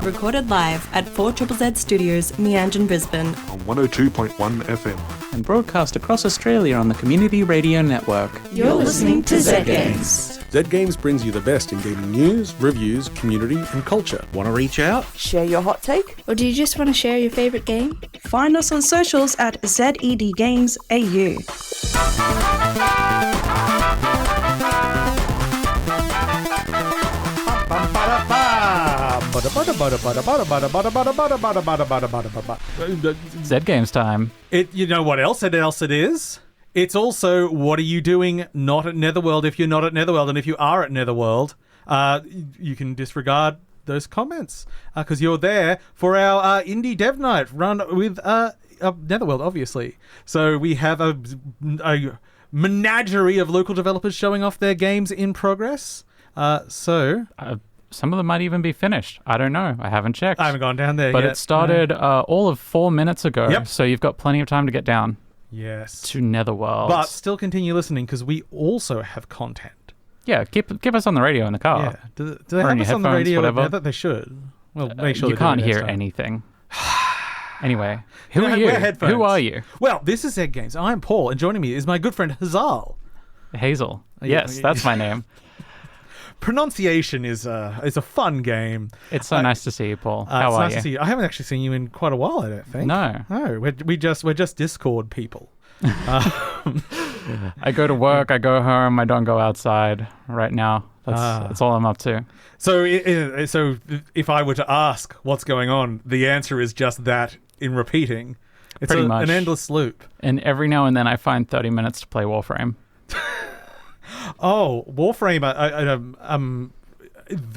recorded live at 4ZZZ Studios, Meanjin, Brisbane. On 102.1 FM. And broadcast across Australia on the Community Radio Network. You're listening to Zed Games. Zed Games brings you the best in gaming news, reviews, community and culture. Want to reach out? Share your hot take? Or do you just want to share your favourite game? Find us on socials at ZED Games AU. Zed Games time. You know what else it is? It's also, what are you doing not at Netherworld if you're not at Netherworld? And if you are at Netherworld, you can disregard those comments because you're there for our indie dev night run with Netherworld, obviously. So we have a menagerie of local developers showing off their games in progress. Some of them might even be finished. I don't know. I haven't checked. I haven't gone down there but yet. It started all of 4 minutes ago. Yep. So you've got plenty of time to get down. Yes. To Netherworld. But still continue listening because we also have content. Yeah, keep us on the radio in the car. Yeah. Do they have us on the radio? Whatever. I bet they should. Well, make sure you can't hear time. Anything. Anyway, who are you? Wear headphones. Who are you? Well, this is Zed Games. I'm Paul, and joining me is my good friend Hazal. Hazel. Yes, that's my name. Pronunciation is a fun game. It's so nice to see you, Paul. How are nice you? To see you. I haven't actually seen you in quite a while, I don't think. No. We're just Discord people. I go to work, I go home, I don't go outside right now. That's all I'm up to. So if I were to ask what's going on, the answer is just that in repeating. It's Pretty much an endless loop. And every now and then I find 30 minutes to play Warframe. Oh, Warframe!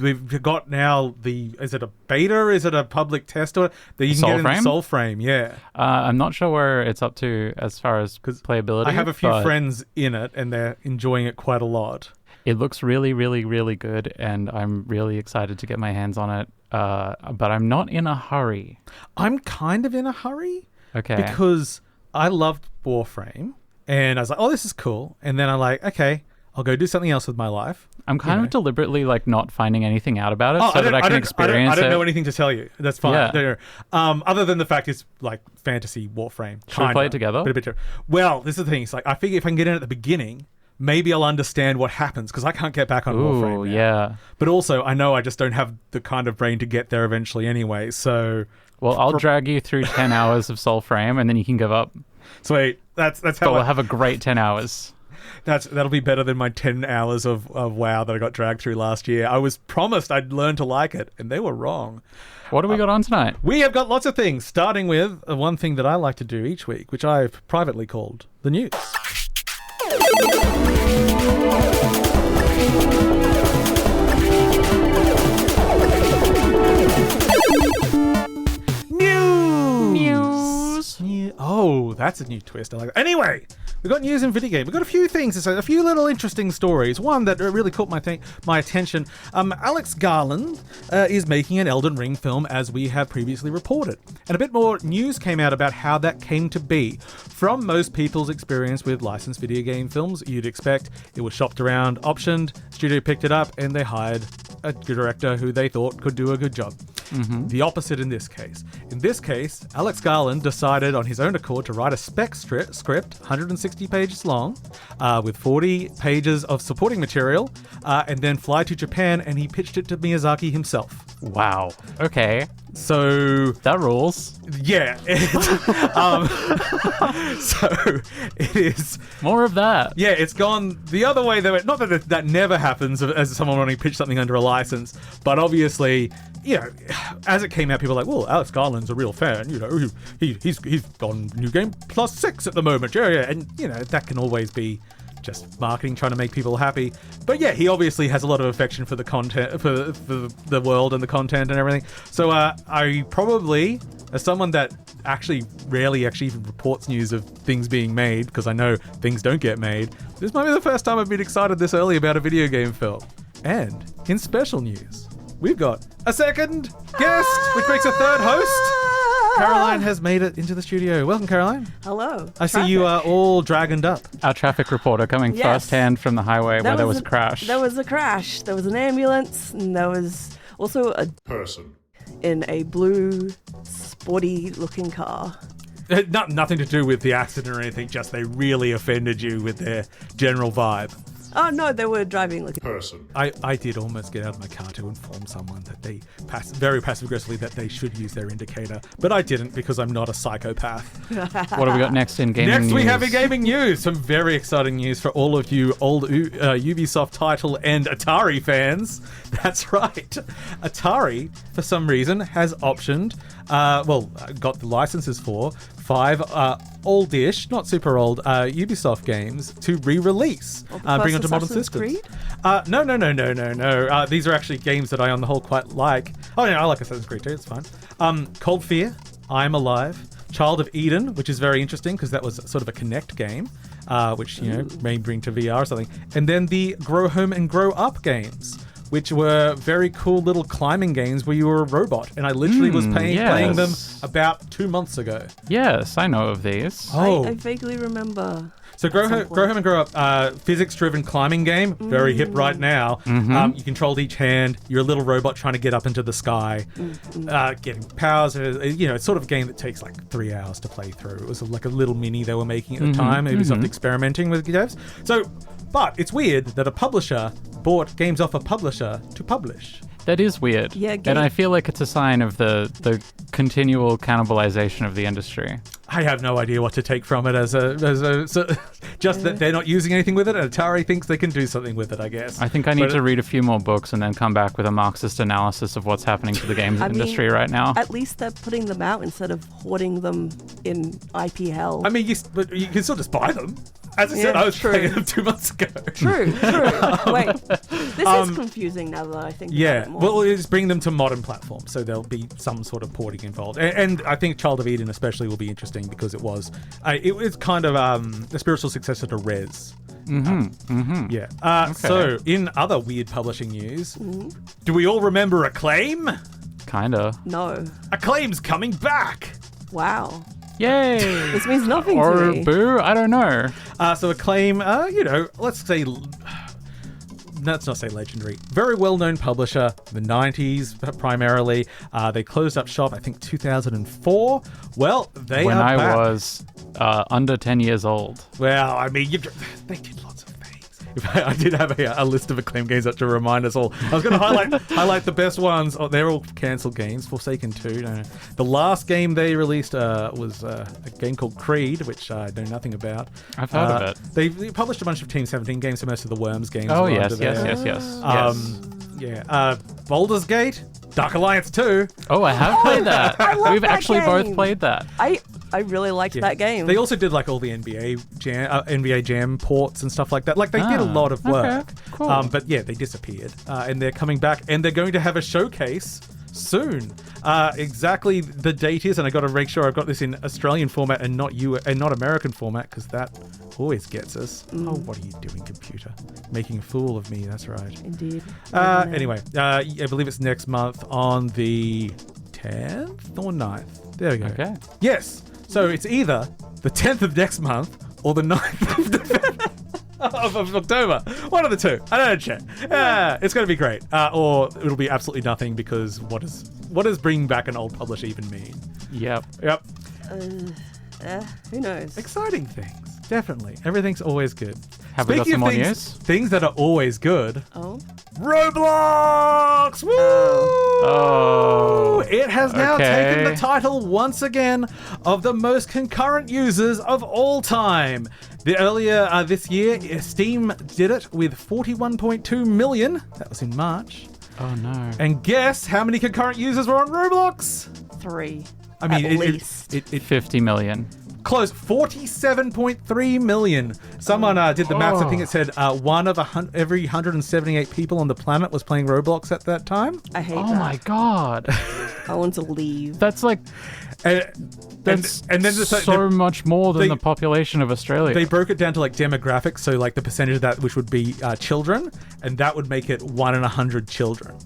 We've got now is it a beta? Is it a public test? Or that you can get in the Soulframe? Yeah. I'm not sure where it's up to as far as playability. I have a few friends in it, and they're enjoying it quite a lot. It looks really, really, really good, and I'm really excited to get my hands on it. But I'm not in a hurry. I'm kind of in a hurry. Okay. Because I loved Warframe, and I was like, "Oh, this is cool." And then I'm like, "Okay, I'll go do something else with my life." I'm kind of deliberately like not finding anything out about it so that I can experience it. I don't know anything to tell you. That's fine. Yeah. Other than the fact it's like fantasy Warframe. Should we play it together? Well, this is the thing. It's like I figure if I can get in at the beginning, maybe I'll understand what happens because I can't get back on Warframe now. Yeah. But also, I know I just don't have the kind of brain to get there eventually anyway. So, well, I'll drag you through 10 hours of Soulframe and then you can give up. Sweet. That's how. But we'll have a great 10 hours. That'll be better than my 10 hours of WoW that I got dragged through last year. I was promised I'd learn to like it, and they were wrong. What do we got on tonight? We have got lots of things, starting with one thing that I like to do each week, which I've privately called the news. News. Oh, that's a new twist. I like that. Anyway, we've got news in video game. We've got a few things to say, a few little interesting stories. One that really caught my attention. Alex Garland is making an Elden Ring film, as we have previously reported. And a bit more news came out about how that came to be. From most people's experience with licensed video game films, you'd expect it was shopped around, optioned, studio picked it up, and they hired a director who they thought could do a good job. Mm-hmm. The opposite in this case. In this case, Alex Garland decided on his own accord to write a spec script, 160 pages long, with 40 pages of supporting material, and then fly to Japan, and he pitched it to Miyazaki himself. Wow. Okay. So that rules. Yeah. So it is more of that. Yeah, it's gone the other way. Not that that never happens as someone wanting to pitch something under a license, but obviously, you know, as it came out, people were like, well, Alex Garland's a real fan. You know, he's on New Game Plus 6 at the moment. Yeah, and you know that can always be just marketing, trying to make people happy. But yeah, he obviously has a lot of affection for the content, for the world and the content and everything. So I probably, as someone that actually rarely actually even reports news of things being made, because I know things don't get made, this might be the first time I've been excited this early about a video game film. And in special news, we've got a second guest, which makes a third host. Caroline has made it into the studio. Welcome, Caroline. Hello. I see you are all dragoned up. Our traffic reporter coming firsthand from the highway where there was a crash. There was a crash. There was an ambulance, and there was also a person in a blue, sporty-looking car. Nothing to do with the accident or anything, just they really offended you with their general vibe. Oh, no, they were driving like a Person. I did almost get out of my car to inform someone that they very passive-aggressively that they should use their indicator, but I didn't because I'm not a psychopath. What have we got next in gaming Next news? we have in gaming news. Some very exciting news for all of you old Ubisoft title and Atari fans. That's right. Atari, for some reason, has optioned, got the licenses for 5 oldish, not super old, Ubisoft games to re-release, bring onto modern Assassin's systems. Creed? No. These are actually games that I, on the whole, quite like. Oh, yeah, I like Assassin's Creed too. It's fine. Cold Fear, I Am Alive, Child of Eden, which is very interesting because that was sort of a Kinect game, which may bring to VR or something. And then the Grow Home and Grow Up games, which were very cool little climbing games where you were a robot. And I literally was playing them about 2 months ago. Yes, I know of these. Oh. I vaguely remember. So Grow Home and Grow Up, physics-driven climbing game, very hip right now. You controlled each hand. You're a little robot trying to get up into the sky, getting powers. It's sort of a game that takes like 3 hours to play through. It was like a little mini they were making at the time. Ubisoft experimenting with devs. But it's weird that a publisher bought games off a publisher to publish. That is weird. Yeah, and I feel like it's a sign of the continual cannibalization of the industry. I have no idea what to take from it just that they're not using anything with it, and Atari thinks they can do something with it, I guess. I think I need to read a few more books and then come back with a Marxist analysis of what's happening to the games industry right now. At least they're putting them out instead of hoarding them in IP hell. I mean, but you can still just buy them. As I said, I was playing them 2 months ago. True. Wait, this is confusing now that I think about it more. Well, it's bring them to modern platforms, so there'll be some sort of porting involved. And I think Child of Eden especially will be interesting because it was kind of a spiritual successor to Rez. Yeah. So, in other weird publishing news, do we all remember Acclaim? Kinda. No. Acclaim's coming back! Wow. Yay! This means nothing to Or me. boo? I don't know. So Acclaim, let's say... Let's not say legendary. Very well-known publisher, the 90s primarily. They closed up shop, I think, 2004. Well, they when are I back. was under 10 years old. Well, I mean, they did lots of things. I did have a list of Acclaim games up to remind us all. I was going to highlight the best ones. Oh, they're all cancelled games. Forsaken 2. No. The last game they released was a game called Creed, which I know nothing about. I've heard of it. They published a bunch of Team 17 games, so most of the Worms games. Oh, were yes. under there. Yes. Baldur's Gate, Dark Alliance 2. Oh, I have played that. love We've that actually both game. played that. I really liked that game. They also did like all the NBA Jam ports and stuff like that. Like they did a lot of work. Okay, cool. But yeah, they disappeared. And they're coming back, and they're going to have a showcase soon. Exactly the date is, and I got to make sure I've got this in Australian format and not American format, because that always gets us. Oh, what are you doing, computer? Making a fool of me. That's right. Indeed. Anyway, I believe it's next month on the 10th or 9th. There we go. Okay. Yes. So it's either the 10th of next month or the 9th of October. One of the two. I don't check. It's going to be great. Or it'll be absolutely nothing, because what does bringing back an old publisher even mean? Yep. Who knows? Exciting things. Definitely. Everything's always good. Have we got some more news? Things that are always good. Oh. Roblox! Woo! Oh. It has now Okay. taken the title once again of the most concurrent users of all time. Earlier this year, Steam did it with 41.2 million. That was in March. Oh, no. And guess how many concurrent users were on Roblox? 3. I mean, At least. 50 million. Close, 47.3 million. Someone did the maths. I think it said one of every 178 people on the planet was playing Roblox at that time. I hate Oh, that. my God. I want to leave. That's like That's and then so much more than they- the population of Australia. They broke it down to like demographics, so like the percentage of that which would be children, and that would make it 1 in 100 children,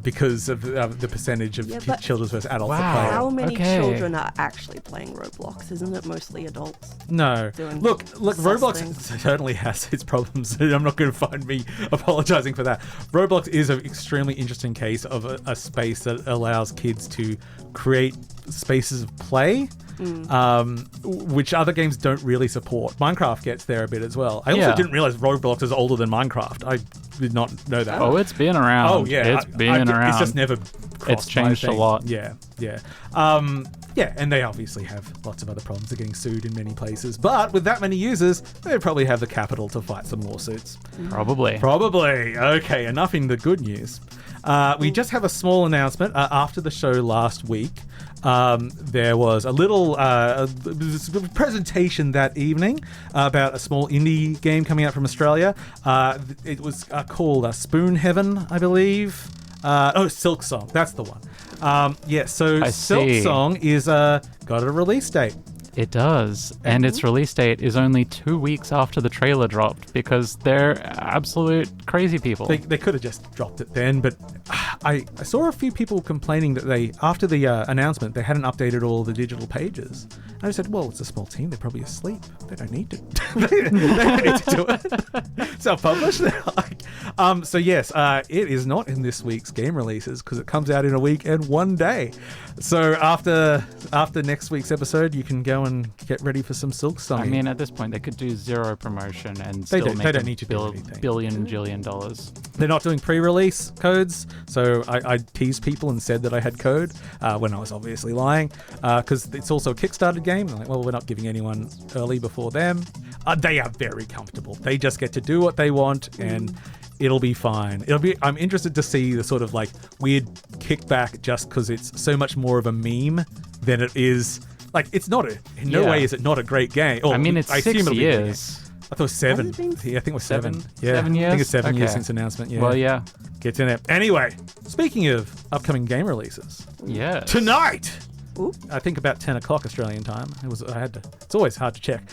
because of the percentage of but children versus adults Wow. that play it. How many Okay. children are actually playing Roblox? Isn't it mostly adults? No. Doing Look, sus Roblox things. certainly has its problems. I'm not going to find me apologizing for that. Roblox is an extremely interesting case of a space that allows kids to create spaces of play, which other games don't really support. Minecraft gets there a bit as well. I also Yeah. didn't realize Roblox is older than Minecraft. I did not know that. Oh, it's been around. Oh, yeah. It's been around. It's just never It's crossed my changed a thing. lot. Yeah. Yeah, and they obviously have lots of other problems. They're getting sued in many places. But with that many users, they probably have the capital to fight some lawsuits. Probably. Probably. Okay, enough in the good news. We just have a small announcement. After the show last week, there was a little presentation that evening about a small indie game coming out from Australia. It was called Spoon Heaven, I believe. Silk Song. That's the one. So I Silk see. Song is got a release date. It does. And its release date is only 2 weeks after the trailer dropped because they're absolute crazy people. They could have just dropped it then, but I saw a few people complaining that they, after the announcement, they hadn't updated all the digital pages. And I said, well, it's a small team. They're probably asleep. They don't need to. they don't need to do it. Self-published. So yes, it is not in this week's game releases because it comes out in a week and 1 day. So after next week's episode, you can go and get ready for some Silk Song. I mean, at this point, they could do zero promotion and They still don't- make they don't a need to do anything. jillion dollars. They're not doing pre-release codes, so I teased people and said that I had code when I was obviously lying, because it's also a Kickstarter game. I'm like, well, we're not giving anyone early before them. They are very comfortable. They just get to do what they want, and it'll be fine. I'm interested to see the sort of like weird kickback, just because it's so much more of a meme than it is. Like, it's not in no Yeah. way is it not a great game. I mean, it's I assume 6 it'll be a great game. years. I thought it was 7. Has it been Yeah, I think it was 7. 7? Yeah, 7 years? I think it's 7 years Okay. since announcement. Yeah. Well, yeah. Gets in there. Anyway, speaking of upcoming game releases, Yes. tonight, Ooh. I think about 10 o'clock Australian time. It's always hard to check.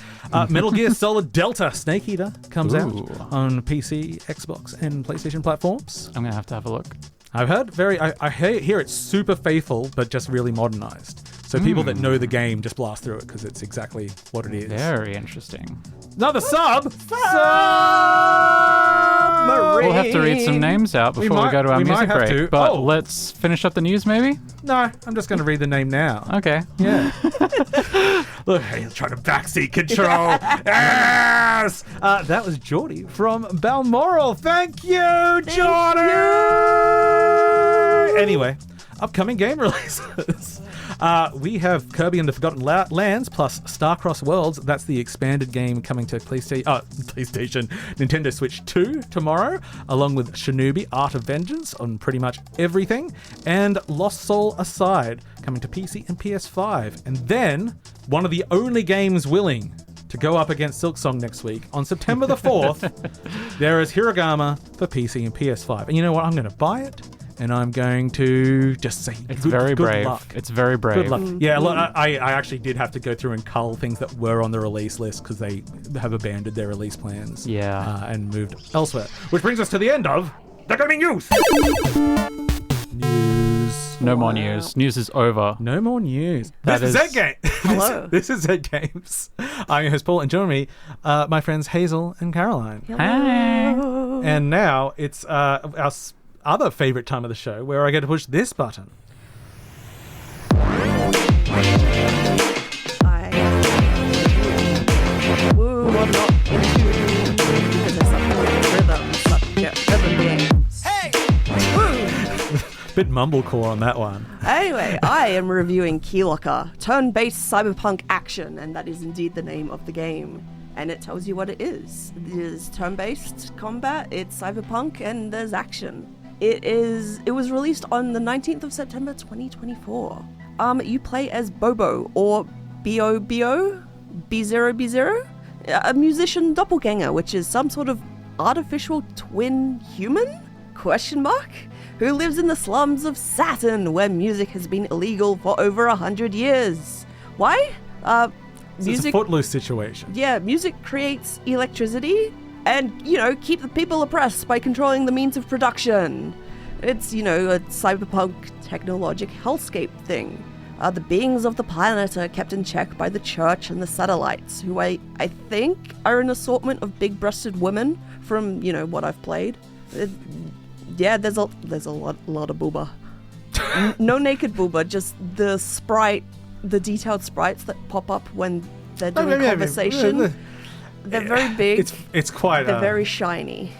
Metal Gear Solid Delta Snake Eater comes out Ooh. on PC, Xbox, and PlayStation platforms. I'm going to have a look. I've heard I hear it's super faithful, but just really modernized. So people that know the game just blast through it because it's exactly what it is. Very interesting. Another sub! We'll have to read some names out before we go to our we might music have break. to. But Oh. let's finish up the news, maybe? No, I'm just going to read the name now. Okay. Yeah. Look, hey, trying to backseat control. Yes! That was Geordie from Balmoral. Thank you, Geordie! Anyway, upcoming game releases. We have Kirby and the Forgotten Lands plus Starcross Worlds. That's the expanded game coming to PlayStation, Nintendo Switch 2 tomorrow, along with Shinobi Art of Vengeance on pretty much everything, and Lost Soul Aside coming to PC and PS5. And then, one of the only games willing to go up against Silksong next week, on September the 4th, there is Hiragama for PC and PS5. And you know what? I'm going to buy it. And I'm going to just say It's good, very good brave. luck. It's very brave. Good luck. Yeah, look, I actually did have to go through and cull things that were on the release list because they have abandoned their release plans. Yeah. And moved elsewhere. Which brings us to the end of the Gaming News. News. No more news. News is over. No more news. That This is is- Zed Games. Hello. This is Zed Games. I'm your host Paul, and join me, my friends Hazel and Caroline. Hi. And now it's our other favorite time of the show where I get to push this button. Woo, I'm not into because there's some rhythm, subject, rhythm games. Woo! Bit mumblecore on that one. Anyway, I am reviewing Keylocker, turn-based cyberpunk action, and that is indeed the name of the game. And it tells you what it is. It is turn-based combat, it's cyberpunk, and there's action. It was released on the 19th of September 2024. You play as Bobo, or B-O-B-O? B0B0? A musician doppelganger, which is some sort of artificial twin human? ? who lives in the slums of Saturn, where music has been illegal for over 100 years. Why? So it's a Music. footloose situation. Yeah, music creates electricity and, keep the people oppressed by controlling the means of production. It's, a cyberpunk technologic hellscape thing. The beings of the planet are kept in check by the church and the satellites, who I think are an assortment of big-breasted women from, what I've played. Yeah, there's a lot of booba. No naked booba, just the detailed sprites that pop up when they're doing conversation. They're very big. It's quite. They're very shiny.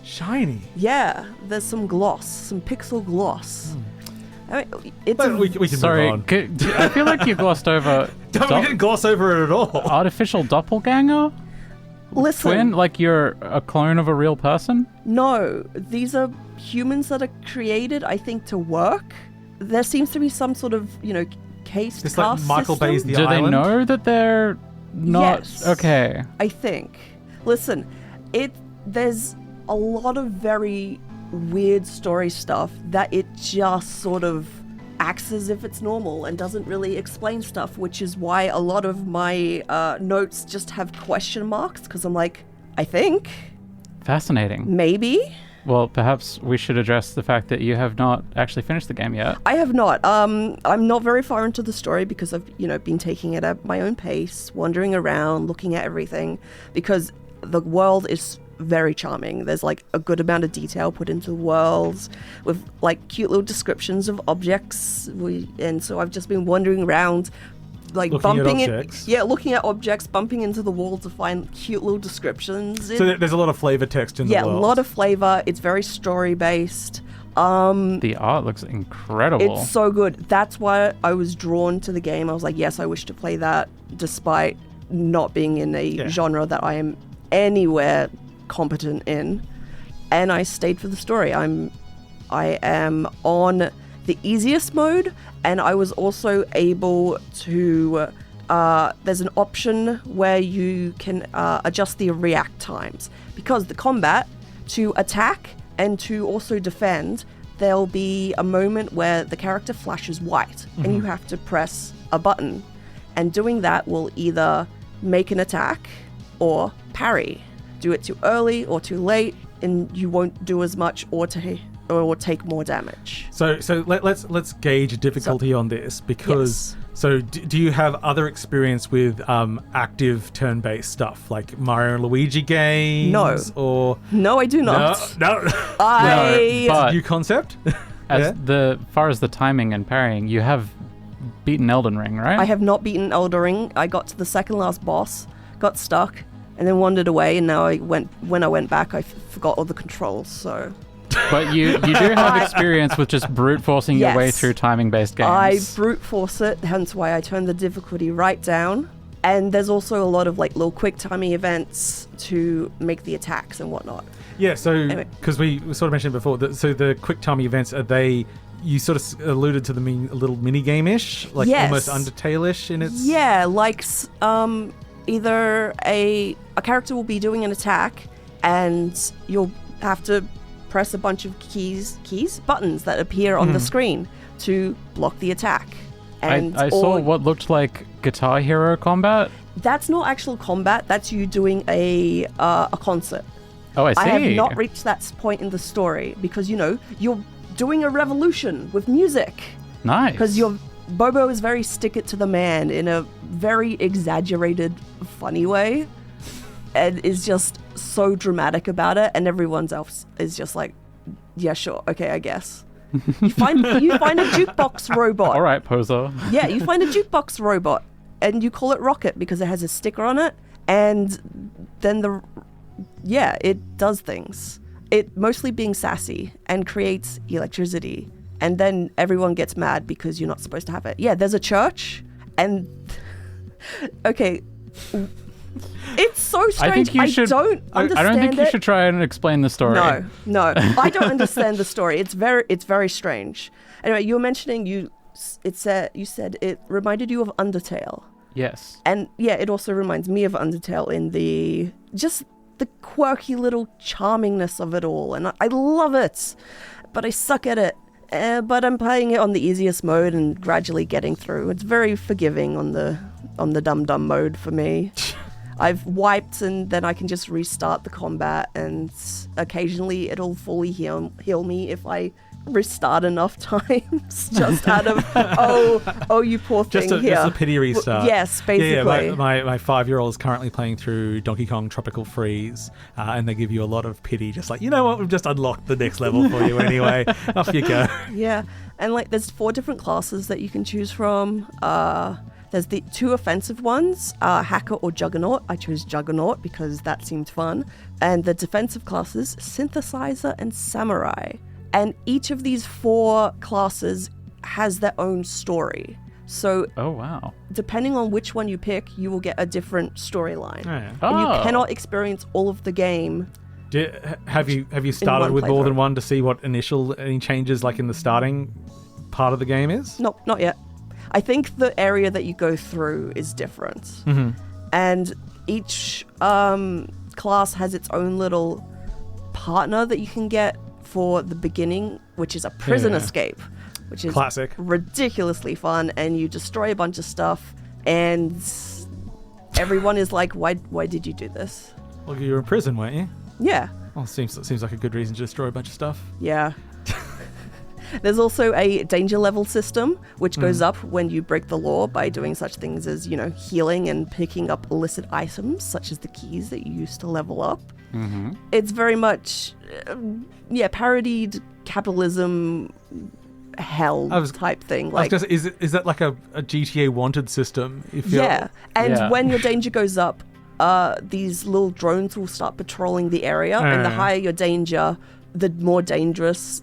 Shiny. Yeah, there's some gloss, some pixel gloss. I mean, it's But we can Sorry, move on. I feel like you glossed over We didn't gloss over it at all. artificial doppelganger? listen. Twin? Like you're a clone of a real person? No, these are humans that are created, I think, to work. There seems to be some sort of, case It's like cast Michael system. Do Bay's The Island. they know that they're not? Yes. Okay. I think. Listen, there's a lot of very weird story stuff that it just sort of acts as if it's normal and doesn't really explain stuff, which is why a lot of my notes just have question marks, because I'm like, I think, Fascinating. maybe. Well, perhaps we should address the fact that you have not actually finished the game yet. I have not. I'm not very far into the story because I've, been taking it at my own pace, wandering around, looking at everything, because the world is very charming. There's like a good amount of detail put into the worlds with like cute little descriptions of objects. And so I've just been wandering around, like Looking at objects. looking at objects, bumping into the wall to find cute little descriptions. So there's a lot of flavor text in the world. Yeah, a lot of flavor. It's very story based. The art looks incredible. It's so good. That's why I was drawn to the game. I was like, yes, I wish to play that, despite not being in a genre that I am anywhere competent in. And I stayed for the story. I am on the easiest mode, and I was also able to there's an option where you can adjust the react times, because the combat to attack and to also defend, there'll be a moment where the character flashes white and you have to press a button, and doing that will either make an attack or parry. Do it too early or too late and you won't do as much or take more damage. So let's gauge difficulty on this, because do you have other experience with active turn-based stuff like Mario and Luigi games? No. Or No, I do not. no. But New concept. as far as the timing and parrying, you have beaten Elden Ring, right? I have not beaten Elden Ring. I got to the second last boss, got stuck, and then wandered away, and now when I went back, I forgot all the controls, so... But you do have experience with just brute forcing your way Yes. through timing-based games. I brute force it, hence why I turned the difficulty right down. And there's also a lot of like little quick timing events to make the attacks and whatnot. Yeah, so Anyway. because we sort of mentioned before, so the quick time events, are they? You sort of alluded to them being a little mini game-ish, like Yes. almost Undertale-ish in its. Yeah, like either a character will be doing an attack, and you'll have to press a bunch of buttons that appear on the screen to block the attack. And I saw what looked like Guitar Hero combat. That's not actual combat. That's you doing a concert. Oh, I see. I have not reached that point in the story because you're doing a revolution with music. Nice. Because Bobo is very stick it to the man in a very exaggerated, funny way, and is just so dramatic about it, and everyone else is just like, yeah, sure, okay, I guess. You find a jukebox robot. All right, poser. Yeah, you find a jukebox robot, and you call it Rocket because it has a sticker on it, and then it does things. It mostly being sassy and creates electricity, and then everyone gets mad because you're not supposed to have it. Yeah, there's a church, and okay, it's so strange. I think you should. don't understand I don't think you it. should try and explain the story. No, I don't understand the story. It's very strange. Anyway, you were mentioning you said it reminded you of Undertale. Yes. And yeah, it also reminds me of Undertale in the quirky little charmingness of it all, and I love it. but I suck at it. But I'm playing it on the easiest mode and gradually getting through. It's very forgiving on the dumb mode for me. I've wiped and then I can just restart the combat, and occasionally it'll fully heal me if I restart enough times. Just out of oh you poor thing here. Just a pity restart. Yes, basically. Yeah, my 5-year-old is currently playing through Donkey Kong Tropical Freeze, and they give you a lot of pity. Just like, you know what, we've just unlocked the next level for you anyway. Off you go. Yeah, and like there's 4 different classes that you can choose from. There's the 2 offensive ones, Hacker or Juggernaut. I chose Juggernaut because that seemed fun. And the defensive classes, Synthesizer and Samurai. And each of these 4 classes has their own story. So, Oh, wow. depending on which one you pick, you will get a different storyline. Oh, yeah. And you Oh. cannot experience all of the game. Have you started one with more than playthrough. one to see what any changes like in the starting part of the game is? Nope, not yet. I think the area that you go through is different. Mm-hmm. And each class has its own little partner that you can get for the beginning, which is a prison Yeah. escape, which is Classic. ridiculously fun. And you destroy a bunch of stuff, and everyone is like, why did you do this? Well, you were in prison, weren't you? Yeah. Well, seems like a good reason to destroy a bunch of stuff. Yeah. There's also a danger level system, which goes up when you break the law by doing such things as, healing and picking up illicit items, such as the keys that you use to level up. Mm-hmm. It's very much, parodied capitalism hell type thing. Like, is that like a GTA wanted system? yeah. And Yeah. when your danger goes up, these little drones will start patrolling the area, and the higher your danger, the more dangerous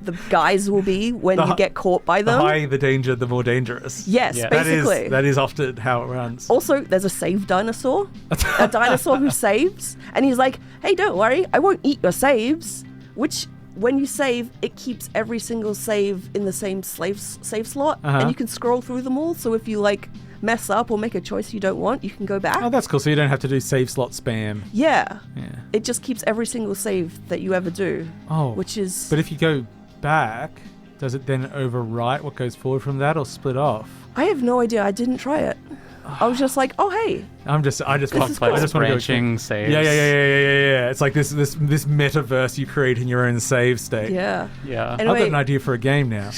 the guys will be when you get caught by The them. higher the danger, the more dangerous. Yes, Yeah. basically. That is often how it runs. Also, there's a save dinosaur. A dinosaur who saves. And he's like, hey, don't worry, I won't eat your saves. Which, when you save, it keeps every single save in the same save slot. And you can scroll through them all. So if you, mess up or make a choice you don't want, you can go back. Oh, that's cool. So you don't have to do save slot spam. Yeah. Yeah. It just keeps every single save that you ever do. Oh. Which is... But if you go back, does it then overwrite what goes forward from that or split off? I have no idea. I didn't try it. I was just like, oh, hey. I just is want cool. I just want to go branching saves. Yeah. It's like this metaverse you create in your own save state. Yeah. Yeah. Anyway, I've got an idea for a game now.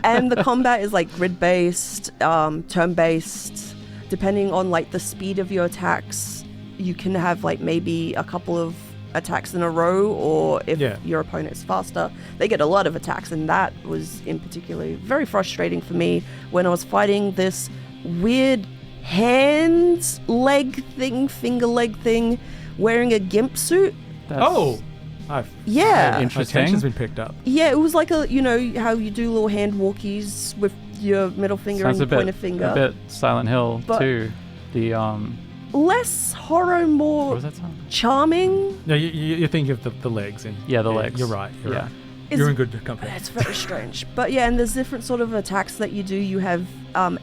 and the combat is grid-based, turn-based. Depending on the speed of your attacks, you can have maybe a couple of attacks in a row, or if your opponent is faster, they get a lot of attacks. And that was in particular very frustrating for me when I was fighting this weird finger leg thing, wearing a gimp suit. That's Yeah. Interesting. My attention's been picked up. Yeah, it was like how you do little hand walkies with your middle finger Sounds and your a pointer finger. A bit Silent Hill But- too. The Less horror, what more was that song? charming. No, you think of the legs. Yeah, the legs. You're right. You're Yeah. right. It's- You're in good company. It's very strange. But yeah, and there's different sort of attacks that you do. You have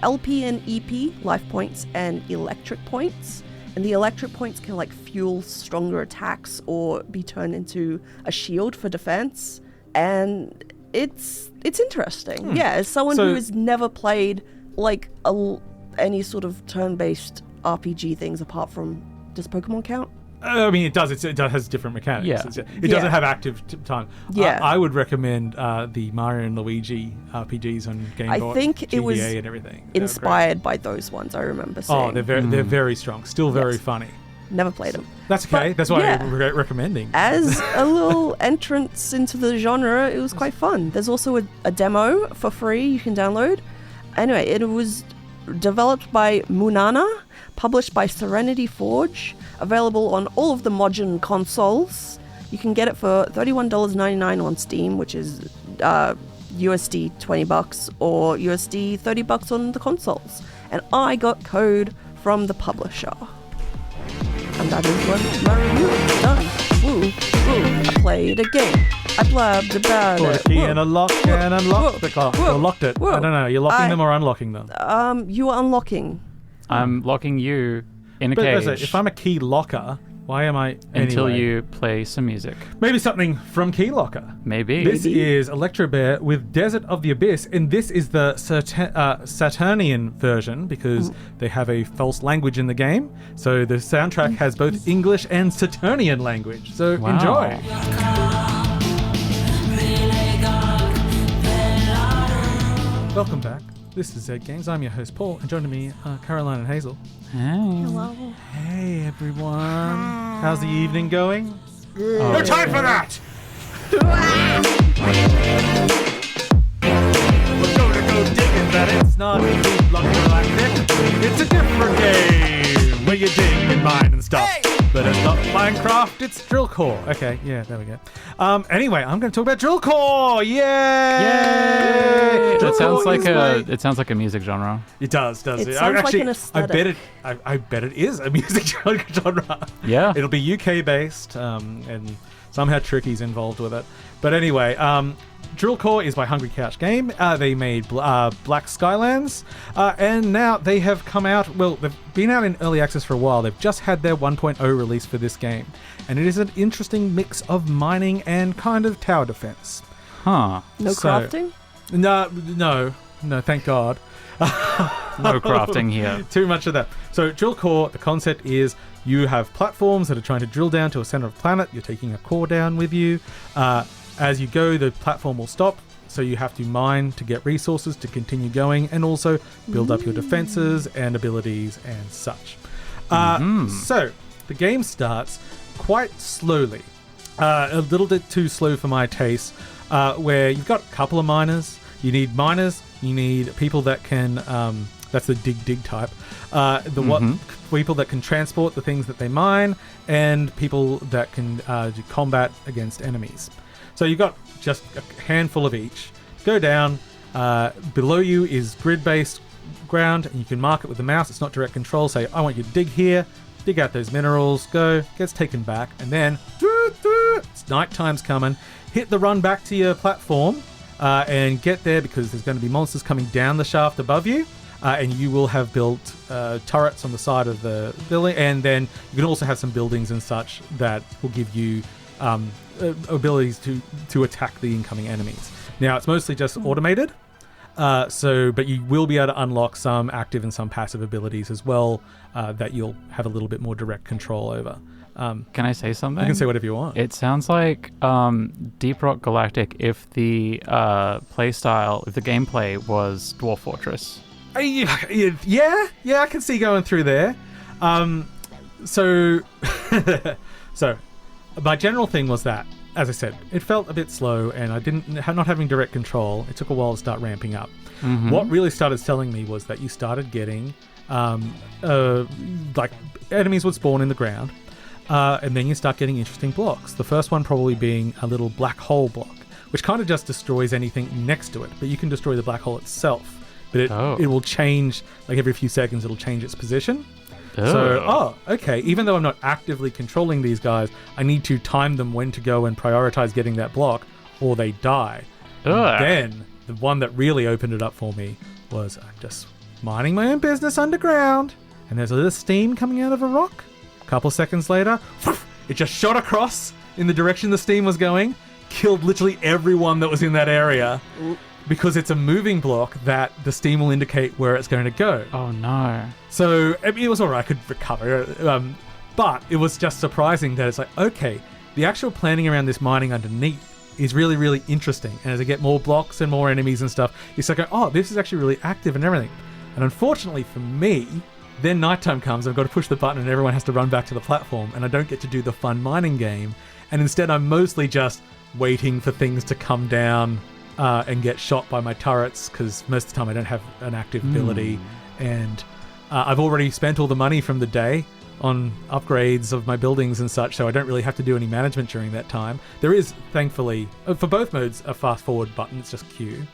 LP and EP, life points, and electric points. And the electric points can fuel stronger attacks or be turned into a shield for defense. And it's interesting. Yeah, as someone So- who has never played any sort of turn-based RPG things apart from, does Pokemon count? I mean, it does. It has different mechanics. Yeah. It doesn't have active time. Yeah. I would recommend the Mario and Luigi RPGs on Game I Boy, think it GBA was and everything. They were great. Inspired by those ones, I remember seeing. Oh, they're very strong. Still very Yes. funny. Never played them. That's okay. But, That's why yeah. I'm recommending. As a little entrance into the genre, it was quite fun. There's also a demo for free you can download. Anyway, it was developed by Moonana, published by Serenity Forge, available on all of the modern consoles. You can get it for $31.99 on Steam, which is USD $20 or USD $30 on the consoles. And I got code from the publisher. And that is what my review is done. Woo, woo. I played a game. I blabbed about Put a it. key Woo. in a lock and unlock the car. whoa, Or locked it. whoa. I don't know. You're locking I- them or unlocking them. You are unlocking. I'm locking you in a But cage. if I'm a key locker, Why am I... Until anyway. you play some music. Maybe something from Keylocker. Maybe. This is Elektrobear with Desert of the Abyss, and this is the Saturnian version because they have a false language in the game. So the soundtrack has both English and Saturnian language. So Wow. enjoy. Welcome back. This is Zed Games. I'm your host, Paul, and joining me are Caroline and Hazel. Hey. Hey, everyone. How's the evening going? Oh, No time for that! We're going to go digging, but it's not Block Galactic. It's a different game where you dig and mine and stuff. But it's not Minecraft, it's Drillcore. Okay, yeah, there we go. Anyway, I'm going to talk about Drillcore. Yay! Yay! It sounds Drillcore like is it sounds like a music genre. It does It it? sounds like an I aesthetic. bet it is a music genre. Yeah. It'll be UK based, and somehow Tricky's involved with it. But anyway, Drillcore is by Hungry Couch Game. They made Black Skylands, and now they have come out. Well, they've been out in early access for a while. They've just had their 1.0 release for this game, and it is an interesting mix of mining and kind of tower defense. Huh. No So- crafting? No, thank God. No crafting here. Too much of that. So Drillcore, the concept is you have platforms that are trying to drill down to a center of the planet. You're taking a core down with you. As you go, the platform will stop. So you have to mine to get resources to continue going and also build up your defenses and abilities and such. So the game starts quite slowly. A little bit too slow for my taste, where you've got a couple of miners. You need miners. You need people that can... that's the dig type. People that can transport the things that they mine, and people that can do combat against enemies. So you've got just a handful of each. Go down. Below you is grid-based ground, and you can mark it with the mouse. It's not direct control. Say, I want you to dig here, dig out those minerals, go, gets taken back, and then it's night time's coming. Hit the run back to your platform and get there because there's going to be monsters coming down the shaft above you. And you will have built turrets on the side of the building, and then you can also have some buildings and such that will give you abilities to attack the incoming enemies. Now, it's mostly just automated, but you will be able to unlock some active and some passive abilities as well that you'll have a little bit more direct control over. Can I say something? You can say whatever you want. It sounds like Deep Rock Galactic if the gameplay was Dwarf Fortress. Yeah, I can see going through there. So my general thing was that, as I said, it felt a bit slow, and not having direct control. It took a while to start ramping up. Mm-hmm. What really started telling me was that you started getting like enemies would spawn in the ground, and then you start getting interesting blocks. The first one probably being a little black hole block, which kind of just destroys anything next to it, but you can destroy the black hole itself. But it will change, like every few seconds, it'll change its position. So, okay, even though I'm not actively controlling these guys, I need to time them when to go and prioritize getting that block, or they die. Then, the one that really opened it up for me was I'm just minding my own business underground, and there's a little steam coming out of a rock. A couple seconds later, it just shot across in the direction the steam was going, killed literally everyone that was in that area. Because it's a moving block that the steam will indicate where it's going to go. Oh no. So it was alright, I could recover. But it was just surprising that it's like, okay, the actual planning around this mining underneath is really, really interesting. And as I get more blocks and more enemies and stuff, it's like, oh, this is actually really active and everything. And unfortunately for me, then nighttime comes, I've got to push the button and everyone has to run back to the platform, and I don't get to do the fun mining game. And instead I'm mostly just waiting for things to come down and get shot by my turrets, because most of the time I don't have an active ability, and I've already spent all the money from the day on upgrades of my buildings and such, so I don't really have to do any management during that time. There is, thankfully, for both modes, a fast forward button. It's just Q.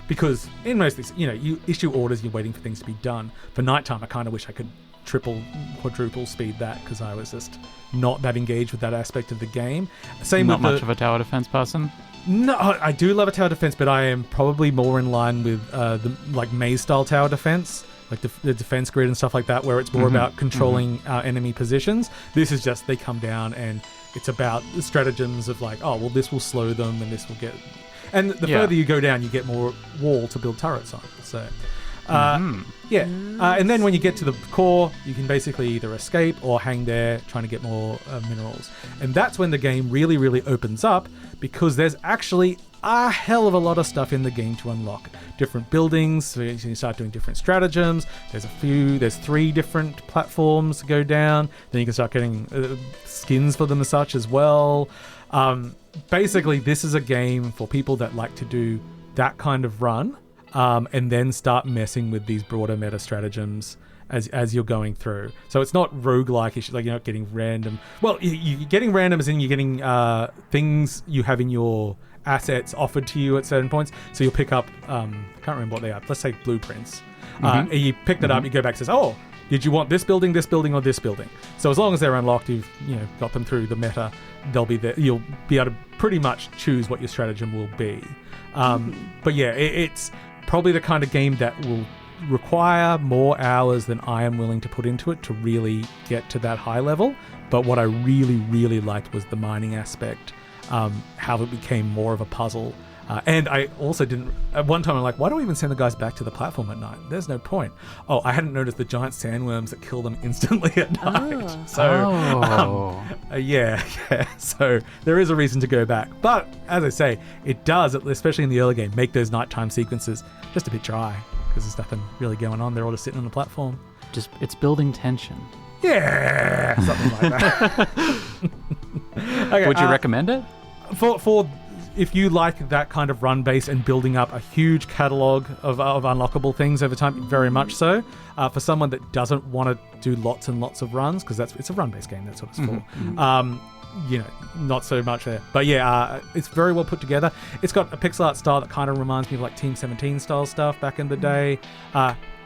Because in most of these, you issue orders, you're waiting for things to be done. For nighttime, I kind of wish I could triple, quadruple speed that, because I was just not that engaged with that aspect of the game. Same Not with much of a tower defense person? No, I do love a tower defense, but I am probably more in line with the maze style tower defense, like the defense grid and stuff like that, where it's more about controlling enemy positions. This is just they come down and it's about the stratagems of like, oh well, this will slow them and this will get. And the further you go down, you get more wall to build turrets on. So, and then when you get to the core, you can basically either escape or hang there trying to get more minerals. And that's when the game really, really opens up, because there's actually a hell of a lot of stuff in the game to unlock. Different buildings, so you start doing different stratagems. There's 3 different platforms to go down. Then you can start getting skins for them and such as well. Basically, this is a game for people that like to do that kind of run, and then start messing with these broader meta stratagems as you're going through. So it's not roguelike, like you're not getting random. Well, you're getting random as in you're getting things you have in your assets offered to you at certain points. So you'll pick up, I can't remember what they are. Let's say blueprints. And you pick that up, you go back and says, oh, did you want this building, or this building? So as long as they're unlocked, you've got them through the meta, they'll be there. You'll be able to pretty much choose what your stratagem will be. But yeah, it's probably the kind of game that will require more hours than I am willing to put into it to really get to that high level. But what I really, really liked was the mining aspect, how it became more of a puzzle. And I also didn't... At one time, I'm like, why do we even send the guys back to the platform at night? There's no point. Oh, I hadn't noticed the giant sandworms that kill them instantly at night. Yeah. So there is a reason to go back. But, as I say, it does, especially in the early game, make those nighttime sequences just a bit dry, because there's nothing really going on. They're all just sitting on the platform. It's building tension. Yeah! Something like that. Okay, would you recommend it? For if you like that kind of run base and building up a huge catalog of unlockable things over time, very much so. For someone that doesn't want to do lots and lots of runs, because it's a run-based game, that's what it's for. Not so much there. But yeah, it's very well put together. It's got a pixel art style that kind of reminds me of like Team 17 style stuff back in the day.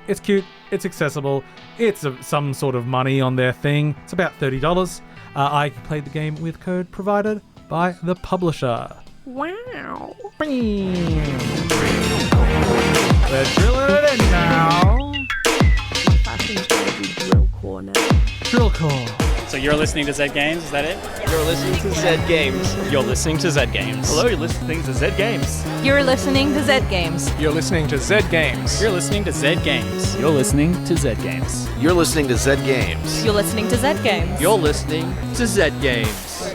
It's cute. It's accessible. It's some sort of money on their thing. It's about $30. I played the game with code provided by the publisher. Wow. We're drilling it in now. Drill core now. Drill core. So you're listening to Zed Games, is that it? You're listening to Zed Games. You're listening to Zed Games. Hello, you're listening to Zed Games. You're listening to Zed Games. You're listening to Zed Games. You're listening to Zed Games. You're listening to Zed Games. You're listening to Zed Games. You're listening to Zed Games. You're listening to Zed Games.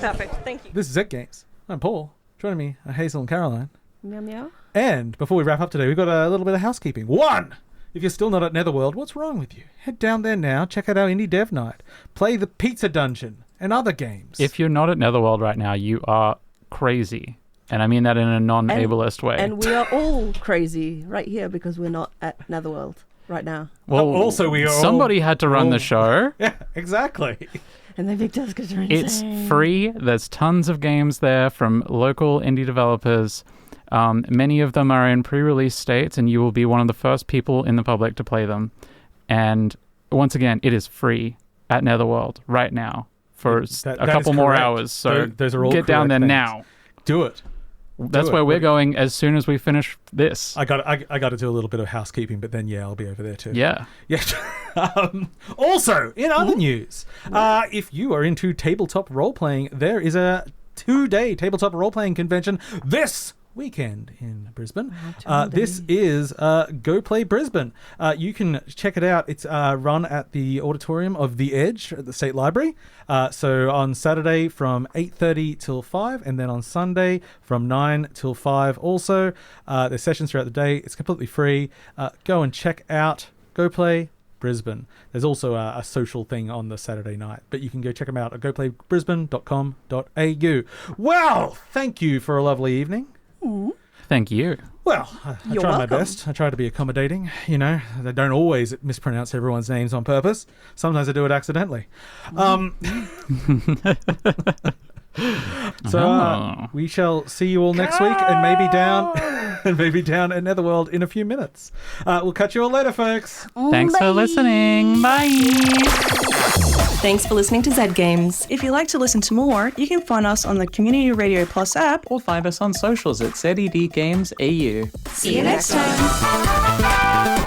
Perfect. Thank you. This is Zed Games. I'm Paul. Joining me are Hazel and Caroline. Meow meow. And before we wrap up today, we've got a little bit of housekeeping. 1! If you're still not at Netherworld, what's wrong with you? Head down there now, check out our Indie Dev Night, play the Pizza Dungeon and other games. If you're not at Netherworld right now, you are crazy. And I mean that in a non-ableist way. And we are all crazy right here because we're not at Netherworld right now. Well, also we are somebody had to run the show. Yeah, exactly. And they picked us because they're insane. It's free. There's tons of games there from local indie developers. Many of them are in pre-release states, and you will be one of the first people in the public to play them. And once again, it is free at Netherworld right now for a couple more hours. So those are all get down there things. now. Do it. That's where we're going as soon as we finish this. I got to do a little bit of housekeeping, but then I'll be over there too. Yeah. Also, in other news, if you are into tabletop role playing, there is a 2-day tabletop role playing convention this weekend in Brisbane. This is Go Play Brisbane. You can check it out. It's run at the auditorium of The Edge at the State Library. So on Saturday from 8:30 till 5, and then on Sunday from 9 till 5 also. There's sessions throughout the day. It's completely free. Go and check out Go Play Brisbane. There's also a social thing on the Saturday night, but you can go check them out at goplaybrisbane.com.au. Well, thank you for a lovely evening. Ooh. Thank you. Well, I try my best. I try to be accommodating. They don't always mispronounce everyone's names on purpose. Sometimes I do it accidentally. So we shall see you all next week, and maybe down at Netherworld in a few minutes. We'll catch you all later, folks. Thanks for listening. Bye. Thanks for listening to Zed Games. If you'd like to listen to more, you can find us on the Community Radio Plus app. Or find us on socials at ZED Games AU. See you next time.